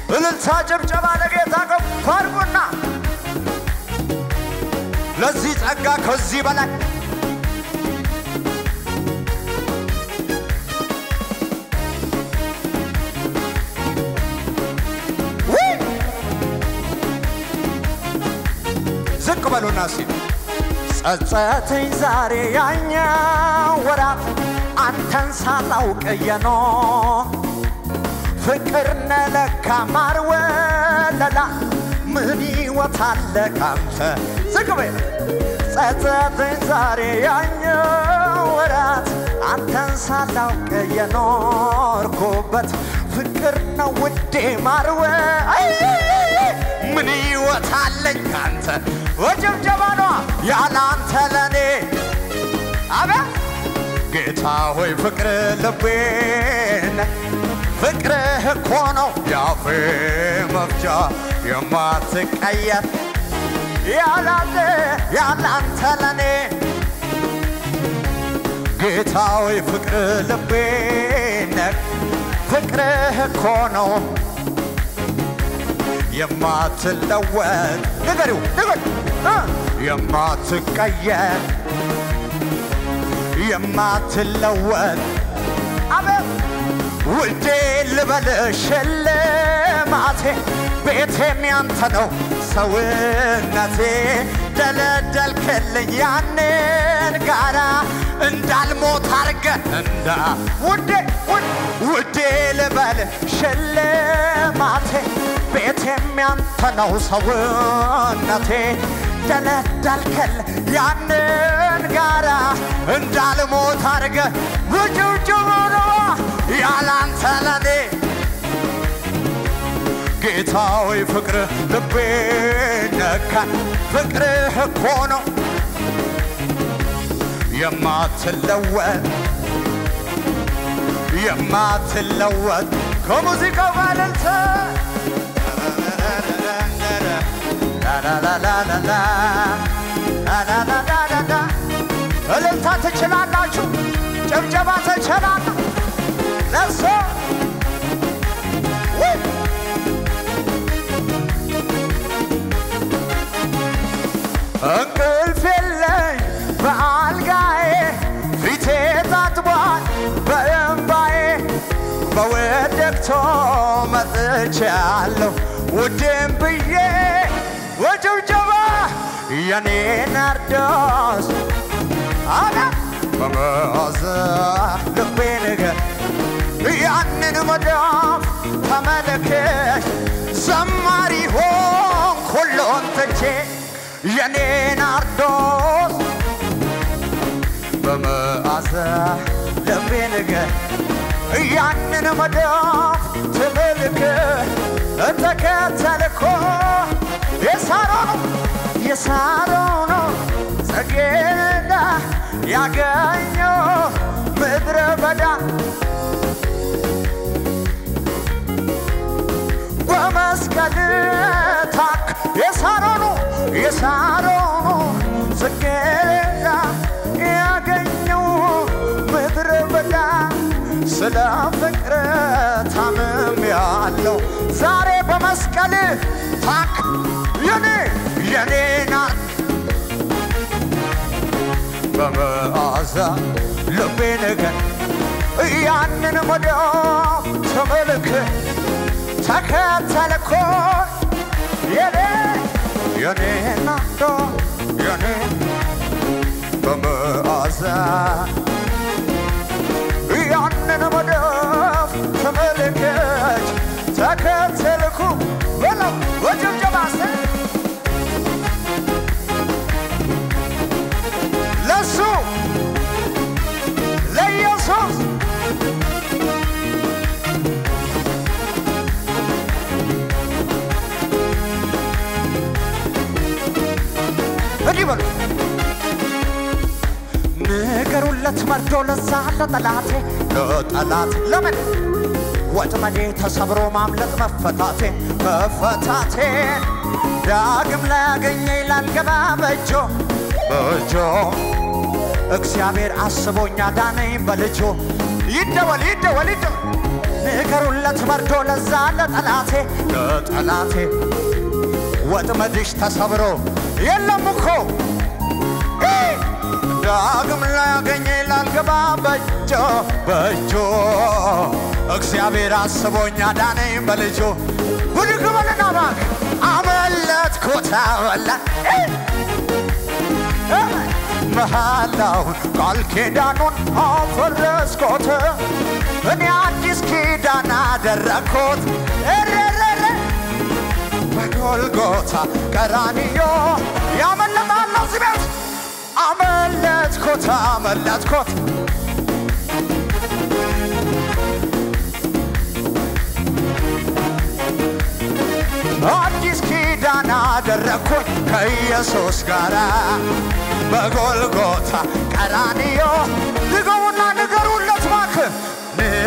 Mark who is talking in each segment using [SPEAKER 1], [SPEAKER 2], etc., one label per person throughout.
[SPEAKER 1] እልልታ ጭብጨባ ለጌታ ከፋርጉና ለዚህ ጸጋ ከዚህ በላይ ዝቅ በሉና ሲል ጸጸተኝ ዛሬ ያኛው ወራት አንተን ሳላውቅ የኖር ፍቅር ነለካ ማር ወለላ ምን ይወታለ ካንተ ዝቅ በል ጸጸተኝ ዛሬ ያኛው ወራት አንተን ሳላውቅ የኖርኩበት ፍቅር ነው ውዴ ማር ምን ይወታለኝ ካንተ ወጀብጀባኗ ያላንተ ለኔ አባ ጌታ ሆይ ፍቅር ልቤን ፍቅርህ እኮ ነው ያፌ መፍቻ የማትቀየር ያላንተ ለኔ ጌታ ሆይ ፍቅር ልቤን ፍቅርህ እኮ ነው የማትለወጥ ንገሪው የማትቀየር የማትለወጥ አቤት ውዴ ልበልሽ ሽልማቴ ቤቴም ያንተ ነው ሰውነቴ ደለደልክልኝ ያንን ጋራ እንዳልሞት አርገህ ውዴ ልበልሽ ሽልማቴ ቤቴም ያንተ ነው ሰውነቴ ደለደልክልኝ ያንን ጋራ እንዳልሞት አርገህ ውጭውጭው ያላንተ ለኔ ጌታ ሆይ ፍቅርህ ልቤን ነካኝ ፍቅርህ እኮ ነው የማትለወጥ ከሙዚቃው ባለልተ እልልታ ትችላላችሁ ጭብጨባ ትችላላችሁ ለሶ እንቅልፍ የለኝ በአልጋዬ ፊቴ ታጥቧል በእምባዬ በወደቅቶ መጥቻለሁ ውዴም ብዬ ወጭብጨባ የኔ ናርዶስ አዳ በመዓዛ ልቤ ነገር ያንን መዳፍ ተመለከሽ ዘማሪ ሆንኩ ሁሉን ትቼ የኔ ናርዶስ በመዓዛ ልቤ ነገር ያንን መዳፍ ተመለከሽ ተከተልኮ የሳሮን ጸጌረዳ ያገኘው ምድረ በዳ በመስቀል ታክ የሳሮን ጸጌረዳ ያገኘው ምድረ በዳ ስለ ፍቅር ታምም ያለው ዛሬ በመስቀል ታክ የኔ ናት በመዓዛ ልቤ ነገር ያንን መዳፍ ተመልክት ተከተልኮ የኔ ናት የኔ በመዓዛ ያንን መዳፍ ተመልክት ተከተልኩ በለው ወጀብጀባ ለሱ ለኢየሱስ እዲበሉ ንገሩለት መርዶ ለዛ ለጠላቴ ለምን ወጥመዴ ተሰብሮ ማምለጥ መፈታቴ ዳግም ላያገኘኝ ላልገባ በእጆ እግዚአብሔር አስቦኛ ዳነኝ በልጆ ይደወል ንገሩለት መርዶ ለዛ ለጠላቴ ለጠላቴ ወጥመድሽ ተሰብሮ የለም እኮ ዳግም ላያገኘኝ ላልገባ በእጆ በእጆ እግዚአብሔር አስቦኝ አዳነኝ በልጁ ብድግ በልና እባክህ አመለጥኩት መሐላውን ቃል ኪዳኑን አፈረስኩት እኔ አዲስ ኪዳን አደረግኩት በጎልጎታ ቀራንዮ ያመለጣለሁ እዚህ ቤት አመለጥኩት አመለጥኩት አዲስ ኪዳን አደረግኩት ከኢየሱስ ጋር በጎልጎታ ቀራንዮ ድገሙና ንገሩለት እባክህ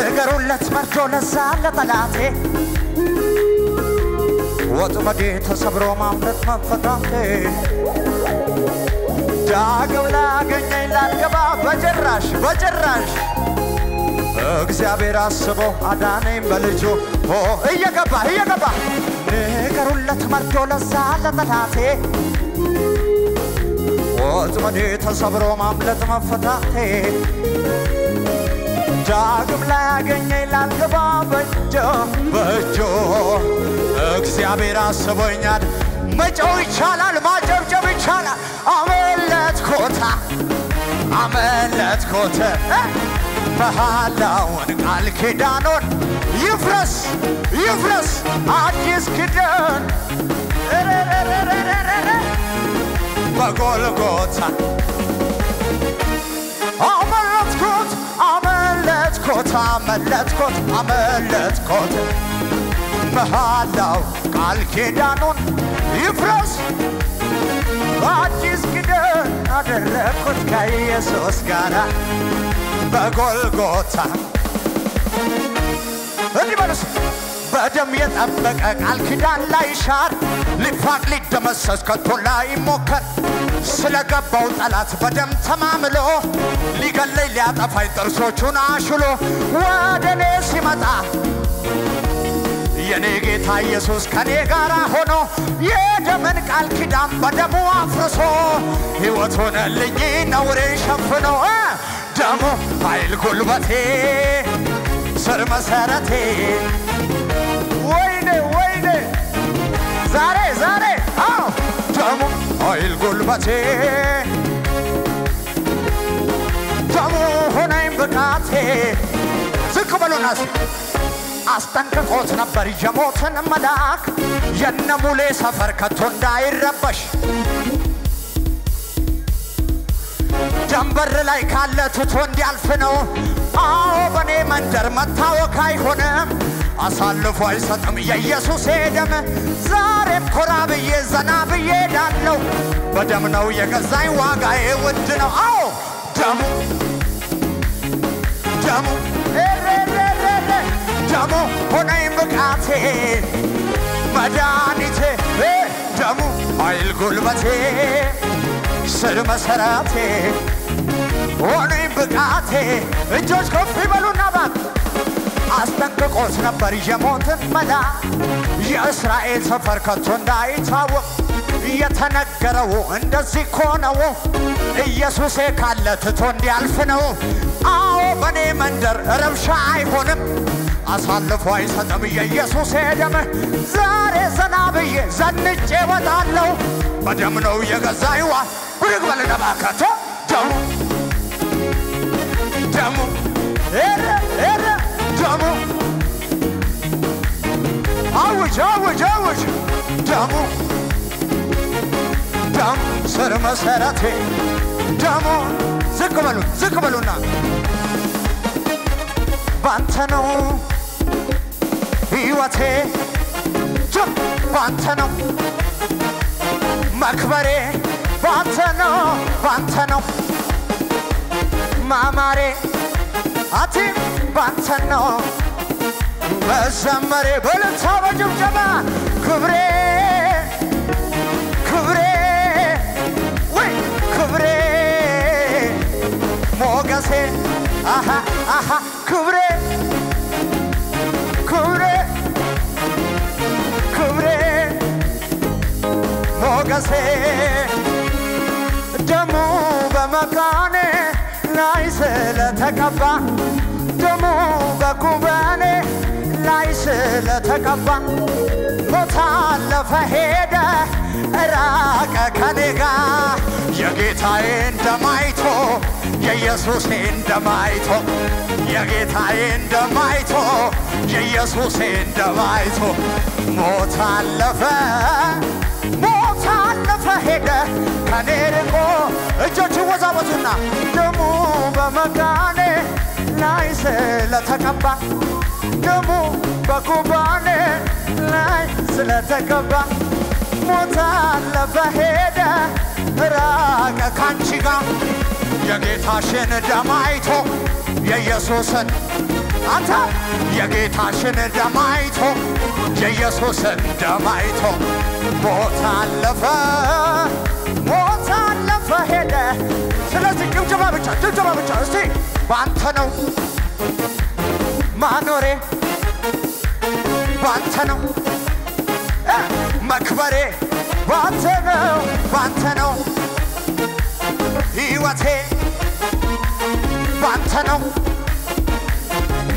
[SPEAKER 1] ንገሩለት መርዶ ለዛ ለጠላቴ ወጥመዴ ተሰብሮ ማምለጥ መፈታቴ ዳግም ላገኘኝ ላልገባ በጭራሽ በጭራሽ እግዚአብሔር አስቦ አዳነኝ በልጁ እየገባ ንገሩለት መርዶ ለዛ ለጠላቴ ወጥመዴ ተሰብሮ ማምለጥ መፈታቴ ዳግም ላያገኘኝ ላልገባ በእጆ እግዚአብሔር አስቦኛል መጮህ ይቻላል ማጨብጨብ ይቻላል አመለጥኩት መሐላውን ቃል ኪዳኑን ይፍረስ አዲስ ኪዳን በጎልጎታ አመለጥኩት መሐላው ቃል ኪዳኑን ይፍረስ አዲስ ኪዳን አደረግኩት ከኢየሱስ ጋር በጎልጎታ እንዲህ በሉስ በደም የጠበቀ ቃል ኪዳን ላይሻር ሊፋቅ ሊደመሰስ ከቶ ላይሞከር ስለገባው ጠላት በደም ተማምሎ ሊገለኝ ሊያጠፋኝ ጥርሶቹን አሽሎ ወደኔ ሲመጣ የኔ ጌታ ኢየሱስ ከኔ ጋር ሆኖ የደምን ቃል ኪዳን በደሙ አፍርሶ ሕይወት ሆነልኝ ነውሬን ሸፍኖ ደሙ ኃይል ጉልበቴ ስር መሰረቴ ወይኔ ዛሬ ደሙ ኃይል ጉልበቴ ደሙ ሆነኝ ብቃቴ ዝቅ በሉና አስጠንቅቆት ነበር የሞትን መልአክ የነሙሌ ሰፈር ከቶ እንዳይረበሽ ጀንበር ላይ ካለ ትቶ እንዲያልፍ ነው አዎ በኔ መንደር መታወክ አይሆንም አሳልፎ አይሰጥም የኢየሱስ ደም ዛሬም ኮራ ብዬ ዘና ብዬ ዳለው በደም ነው የገዛኝ ዋጋዬ ውድ ነው አዎ ደሙ ሆነኝ ብቃቴ መድኃኒቴ ደሙ ኃይል ጉልበቴ ስር መሰረቴ ሆነኝ ብቃቴ እጆች ከፍ ይበሉና እባክህ አስጠንቅቆት ነበር የሞትን መልአክ የእስራኤል ሰፈር ከቶ እንዳይታወቅ የተነገረው እንደዚህ እኮ ነው ኢየሱሴ ካለ ትቶ እንዲያልፍ ነው አዎ በኔ መንደር ረብሻ አይሆንም አሳልፎ አይሰጥም የኢየሱስ ደም ዛሬ ዘና ብዬ ዘንጬ ወጣለሁ በደም ነው የገዛኝ ብድግ በልና እባክህ ደሙ አውጅ ደሙ ስር መሰረቴ ደሙ ዝቅ በሉና ባንተ ነው ሕይወቴ ባንተ ነው መክበሬ ባንተ ነው ማማሬ አቲም ባንተ ነው መዘመሬ በልታ በጭብጨባ ክብሬ ሞገሴ ክብሬ ሞገሴ ደሙ በመካኔ ላይ ስለተቀባ ደሙ በጉበኔ ላይ ስለተቀባ ሞት አለፈ ሄደ ራቀ ከኔ ጋር የጌታዬን ደም አይቶ የኢየሱሴን ደም አይቶ የጌታዬን ደም አይቶ የኢየሱሴን ደም አይቶ ሞት አለፈ ሄደ ከኔ ርቆ እጆቹ ወዛወዙና ደሙ በመካኔ ላይ ስለተቀባ ደሙ በጉበኔ ላይ ስለተቀባ ሞት አለፈ ሄደ ራቀ ካንቺ ጋር የጌታሽን ደም አይቶ የኢየሱስን አንተ የጌታሽን ደም አይቶ የኢየሱስን ደም አይቶ ሞት አለፈ ሄደ ስለዚህ ጭብጨባ ብቻ እስቲ ባንተ ነው ማኖሬ ባንተ ነው መክበሬ ባንተ ነው ሕይወቴ ባንተ ነው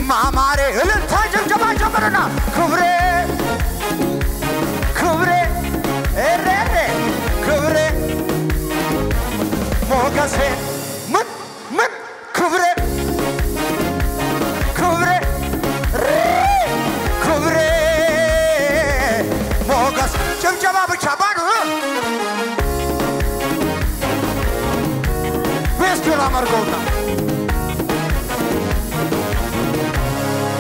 [SPEAKER 1] ማማሬ እልልታ ጭብጨባ ጨምርና